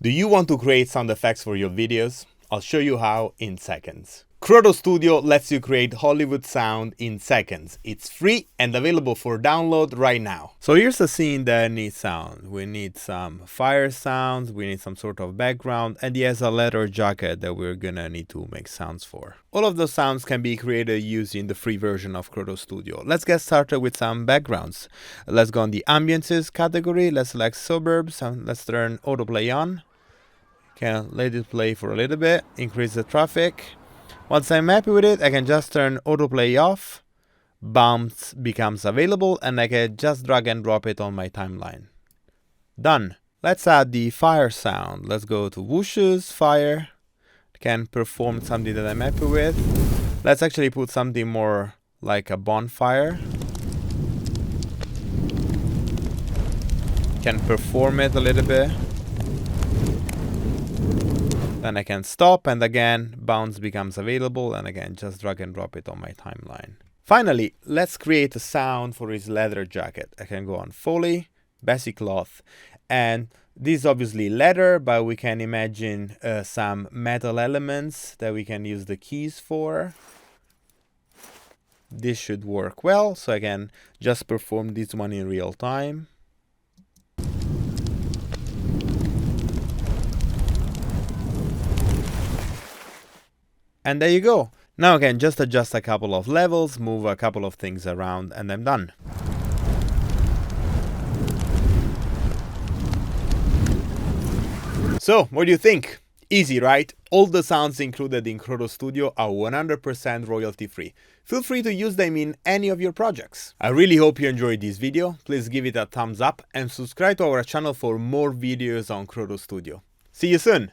Do you want to create sound effects for your videos? I'll show you how in seconds. Krotos Studio lets you create Hollywood sound in seconds. It's free and available for download right now. So here's a scene that needs sound. We need some fire sounds, we need some sort of background, and he has a leather jacket that we're gonna need to make sounds for. All of those sounds can be created using the free version of Krotos Studio. Let's get started with some backgrounds. Let's go on the Ambiences category, let's select suburbs, and let's turn autoplay on. Can let it play for a little bit, increase the traffic. Once I'm happy with it, I can just turn autoplay off, bounce becomes available, and I can just drag and drop it on my timeline. Done. Let's add the fire sound. Let's go to whooshes, fire. Can perform something that I'm happy with. Let's actually put something more like a bonfire. Can perform it a little bit. Then I can stop, and again bounce becomes available, and again just drag and drop it on my timeline. Finally, let's create a sound for his leather jacket. I can go on Foley, basic cloth, and this is obviously leather, but we can imagine some metal elements that we can use the keys for. This should work well, so I can just perform this one in real time. And there you go. Now I can just adjust a couple of levels, move a couple of things around, and I'm done. So, what do you think? Easy, right? All the sounds included in Krotos Studio are 100% royalty free. Feel free to use them in any of your projects. I really hope you enjoyed this video. Please give it a thumbs up and subscribe to our channel for more videos on Krotos Studio. See you soon!